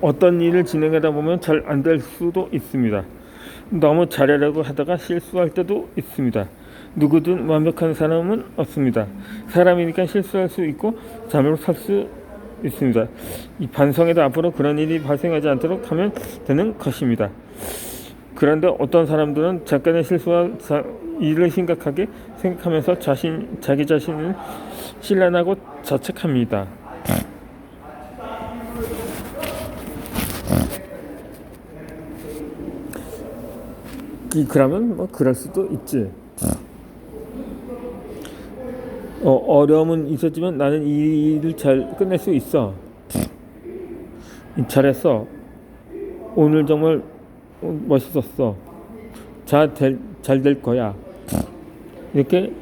어떤 일을 진행하다 보면 잘 안 될 수도 있습니다. 너무 잘하려고 하다가 실수할 때도 있습니다. 누구든 완벽한 사람은 없습니다. 사람이니까 실수할 수 있고 잘못할 수 있습니다. 이 반성에도 앞으로 그런 일이 발생하지 않도록 하면 되는 것입니다. 그런데 어떤 사람들은 잠깐의 실수와 일을 심각하게 생각하면서 자기 자신을 신뢰하고 자책합니다. 그러면 뭐 그럴 수도 있지. 어려움은 있었지만 나는 이 일을 잘 끝낼 수 있어. 잘했어. 오늘 정말 멋있었어. 잘 될 거야. 이렇게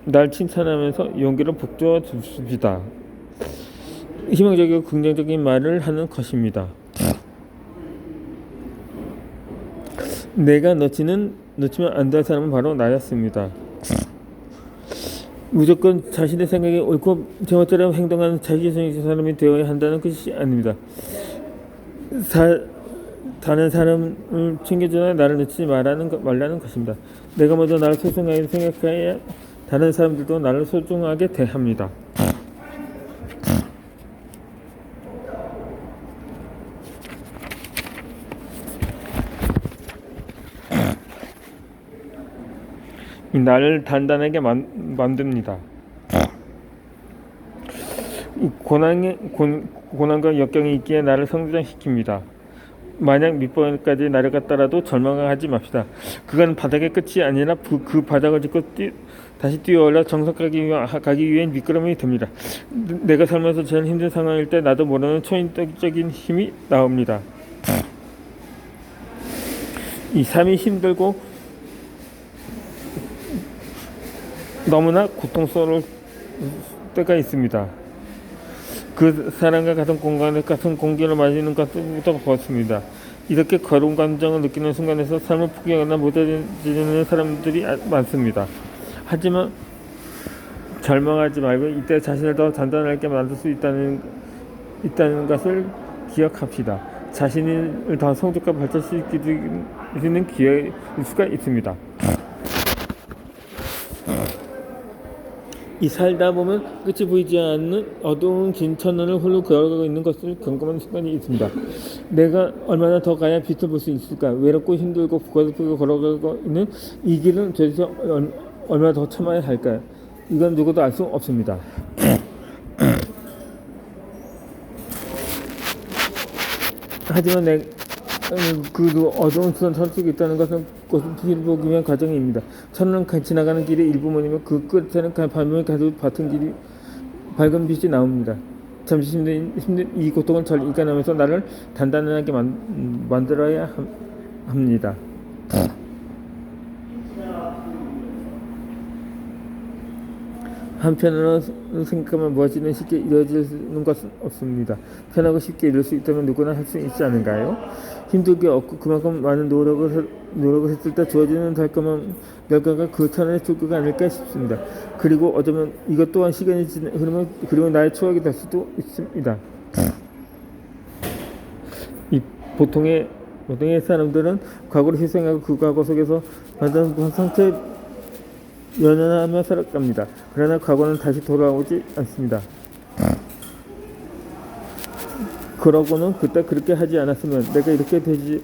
날 칭찬하면서 용기를 북돋워 줍시다. 희망적이고 긍정적인 말을 하는 것입니다. 내가 놓치면 안 될 사람은 바로 나였습니다. 무조건 자신의 생각이 옳고 제멋대로 행동하는 자기중심적인 사람이 되어야 한다는 것이 아닙니다. 다른 사람을 챙겨주나 나를 놓치지 말라는 것입니다. 내가 먼저 나를 소중하게 생각해야 다른 사람들도 나를 소중하게 대합니다. 나를 단단하게 만듭니다. 고난과 역경이 있기에 나를 성장시킵니다. 만약 밑바닥까지 내려갔더라도 절망하지 맙시다. 그건 바닥의 끝이 아니라 그 바닥을 짚고 다시 뛰어올라 정상까지 가기 위한 미끄럼이 됩니다. 내가 살면서 제일 힘든 상황일 때 나도 모르는 초인적인 힘이 나옵니다. 이 삶이 힘들고 너무나 고통스러울 때가 있습니다. 그 사람과 같은 공간에 같은 공기를 마시는 것부터 그렇습니다. 이렇게 괴로운 감정을 느끼는 순간에서 삶을 포기하거나 못해지는 사람들이 많습니다. 하지만 절망하지 말고 이때 자신을 더 단단하게 만들 수 있다는 것을 기억합시다. 자신을 더 성적과 발전시키는 기회일 수가 있습니다. 이 살다 보면 끝이 보이지 않는 어두운 긴 터널을 홀로 걸어가고 있는 것을 경험하는 순간이 있습니다. 내가 얼마나 더 가야 빛을 볼 수 있을까? 외롭고 힘들고 고달프게 걸어가고 있는 이 길은 도대체 얼마나 더 참아야 할까요? 이건 누구도 알 수 없습니다. 하지만 그 어두운 선 속에 있다는 것은 빛을 보기 위한 과정입니다. 천은 지나가는 길의 일부분이며 그 끝에는 밤을 가득 받은 밝은 빛이 나옵니다. 잠시 힘든 이 고통을 잘 이겨내면서 나를 단단하게 만들어야 합니다. 한편으로 생각하면 무엇이든 쉽게 이루어지는 것은 없습니다. 편하고 쉽게 이룰 수 있다면 누구나 할 수 있지 않은가요? 힘들게 없고 그만큼 많은 노력을 했을 때 주어지는 달콤한 결과가 그 천의 축구가 아닐까 싶습니다. 그리고 어쩌면 이것 또한 시간이 흐르면 그리고 나의 추억이 될 수도 있습니다. 이 보통의 사람들은 과거를 희생하고 그 과거 속에서 받은 상처에 연연하며 살아갑니다. 그러나 과거는 다시 돌아오지 않습니다. 그러고는 그때 그렇게 하지 않았으면 내가 이렇게 되지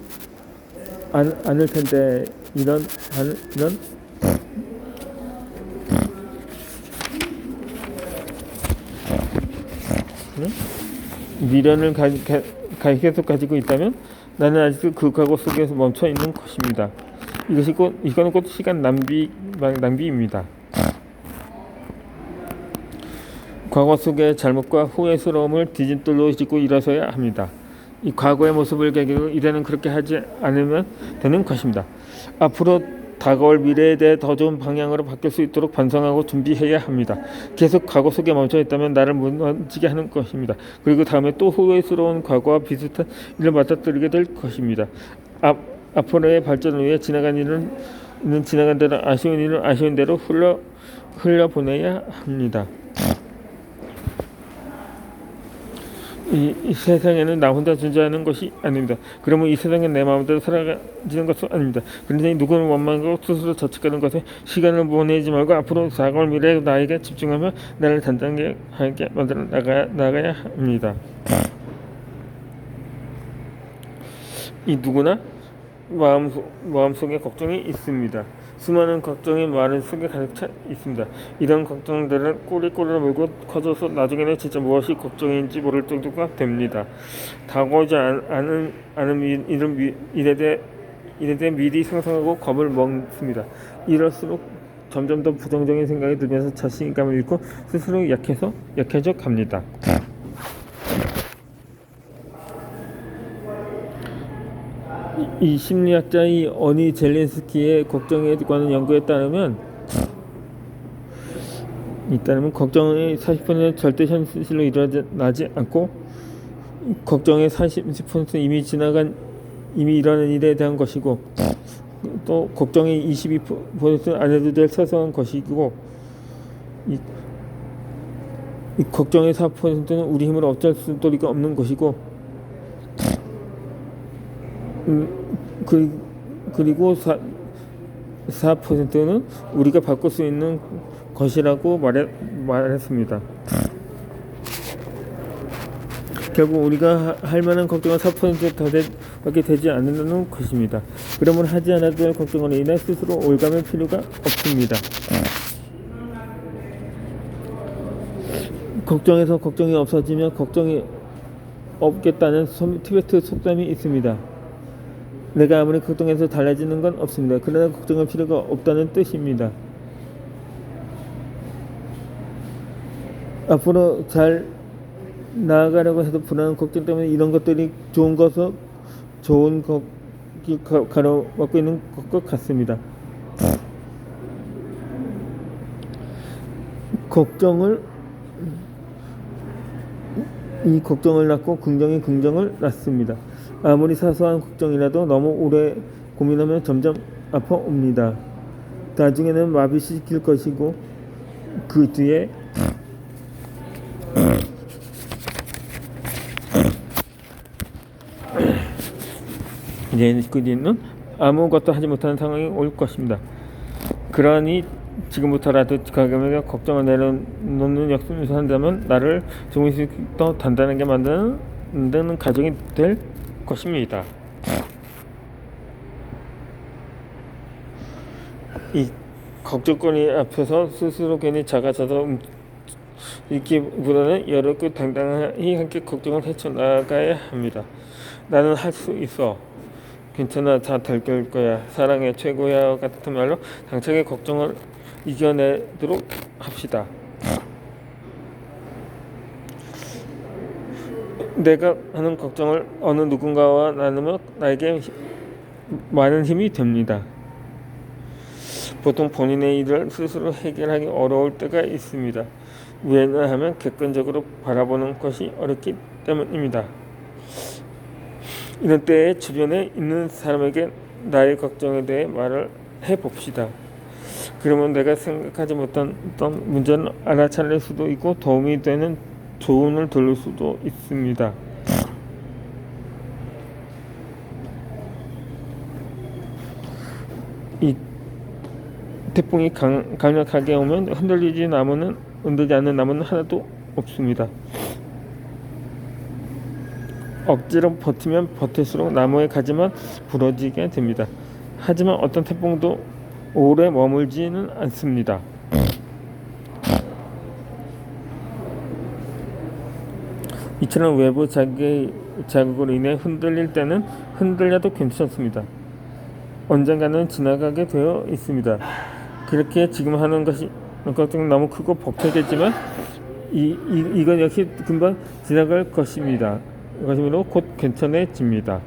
않을 텐데 이런 미련을 계속 가지고 있다면 나는 아직도 그 과거 속에서 멈춰 있는 것입니다. 이거는 곧 시간 낭비입니다. 과거 속의 잘못과 후회스러움을 디딤돌로 짚고 일어서야 합니다. 이 과거의 모습을 계기로 이제는 그렇게 하지 않으면 되는 것입니다. 앞으로 다가올 미래에 대해 더 좋은 방향으로 바뀔 수 있도록 반성하고 준비해야 합니다. 계속 과거 속에 멈춰 있다면 나를 무너지게 하는 것입니다. 그리고 다음에 또 후회스러운 과거와 비슷한 일을 맞닥뜨리게 될 것입니다. 앞으로의 발전을 위해 지나간 일은 지나간 대로, 아쉬운 일은 아쉬운 대로 흘려보내야 합니다. 이 세상에는 나 혼자 존재하는 것이 아닙니다. 그러면 이 세상은 내 마음대로 사라지는 것은 아닙니다. 그런데 누구는 원망하고 스스로 자책하는 것에 시간을 보내지 말고 앞으로 다가올 미래의 나에게 집중하며 나를 단단하게 만들어 나가야 합니다. 이 누구나 마음속에 걱정이 있습니다. 수많은 걱정이 마음 속에 가득 차 있습니다. 이런 걱정들은 꼬리꼬리를 물고 커져서 나중에는 진짜 무엇이 걱정인지 모를 정도가 됩니다. 다가오지 않은 일에 대해 미리 상상하고 겁을 먹습니다. 이럴수록 점점 더 부정적인 생각이 들면서 자신감을 잃고 스스로 약해져 갑니다. 이 심리학자 어니 젤린스키의 걱정에 관한 연구에 따르면 걱정의 40%는 절대 현실로 일어나지 않고 걱정의 40%는 이미 일어난 일에 대한 것이고 또 걱정의 22%는 안 해도 될 사소한 것이고 이 걱정의 4%는 우리 힘으로 어쩔 도리가 없는 것이고 그리고 4%는 우리가 바꿀 수 있는 것이라고 말했습니다. 결국 우리가 할 만한 걱정은 4%밖에 되지 않는다는 것입니다. 그러면 하지 않아도 할 걱정으로 인해 스스로 올가맬 필요가 없습니다. 걱정에서 걱정이 없어지면 걱정이 없겠다는 티베트 속담이 있습니다. 내가 아무리 걱정해서 달라지는 건 없습니다. 그러나 걱정할 필요가 없다는 뜻입니다. 앞으로 잘 나아가려고 해도 불안한 걱정 때문에 이런 것들이 좋은 길 가로막고 있는 것 같습니다. 걱정을 낳고 긍정을 낳습니다. 아무리 사소한 걱정이라도 너무 오래 고민하면 점점 아파옵니다. 나중에는 마비시킬 것이고 그 뒤에 그 뒤에는 아무것도 하지 못하는 상황이 올 것입니다. 그러니 지금부터라도 가감하게 걱정을 내려놓는 역습을 한다면 나를 조금씩 더 단단하게 만드는 가정이 될 것입니다. 이 걱정거리 앞에서 스스로 괜히 작아져서 있기보다는 여롭고 당당히 함께 걱정을 헤쳐나가야 합니다. 나는 할 수 있어. 괜찮아, 다 될 거야. 사랑의 최고야 같은 말로 당차게 걱정을 이겨내도록 합시다. 내가 하는 걱정을 어느 누군가와 나누면 나에게 많은 힘이 됩니다. 보통 본인의 일을 스스로 해결하기 어려울 때가 있습니다. 왜냐하면 객관적으로 바라보는 것이 어렵기 때문입니다. 이런 때에 주변에 있는 사람에게 나의 걱정에 대해 말을 해봅시다. 그러면 내가 생각하지 못한 어떤 문제는 알아차릴 수도 있고 도움이 되는 조언을 들을 수도 있습니다. 이 태풍이 강력하게 오면 흔들리지 않는 나무는 하나도 없습니다. 억지로 버티면 버틸수록 나무의 가지만 부러지게 됩니다. 하지만 어떤 태풍도 오래 머물지는 않습니다. 이처럼 외부 자극으로 인해 흔들릴 때는 흔들려도 괜찮습니다. 언젠가는 지나가게 되어 있습니다. 그렇게 지금 하는 것은 너무 크고 벅차겠지만 이건 역시 금방 지나갈 것입니다. 것이므로 곧 괜찮아집니다.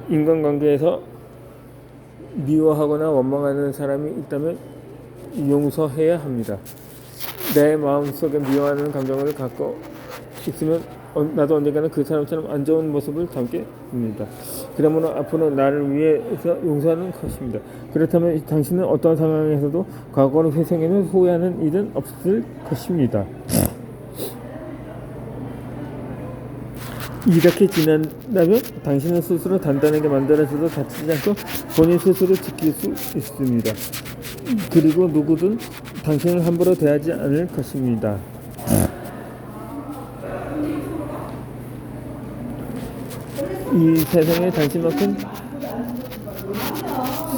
인간관계에서 미워하거나 원망하는 사람이 있다면 용서해야 합니다. 내 마음속에 미워하는 감정을 갖고 있으면 나도 언젠가는 그 사람처럼 안 좋은 모습을 담게 됩니다. 그러므로 앞으로 나를 위해서 용서하는 것입니다. 그렇다면 당신은 어떤 상황에서도 과거를 회상해서 후회하는 일은 없을 것입니다. 이렇게 지낸다면 당신은 스스로 단단하게 만들어져도 다치지 않고 본인 스스로 지킬 수 있습니다. 그리고 누구든 당신을 함부로 대하지 않을 것입니다. 이 세상에 당신만큼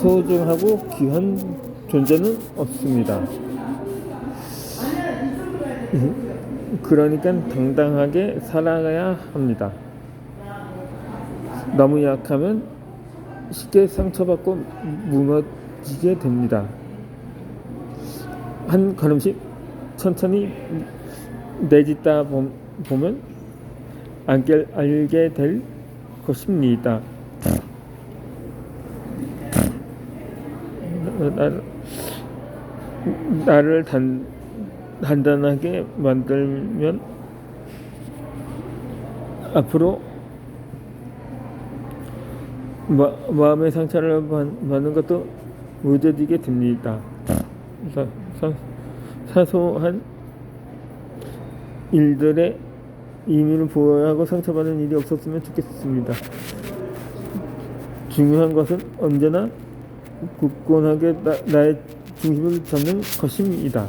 소중하고 귀한 존재는 없습니다. 그러니까 당당하게 살아가야 합니다. 너무 약하면 쉽게 상처받고 무너지게 됩니다. 한 걸음씩 천천히 내딛다 보면 알게 될 것입니다. 나를 단단하게 만들면 앞으로 마음의 상처를 받는 것도 무뎌지게 됩니다. 사소한 일들에 의미를 부여하고 상처받는 일이 없었으면 좋겠습니다. 중요한 것은 언제나 굳건하게 나의 중심을 잡는 것입니다.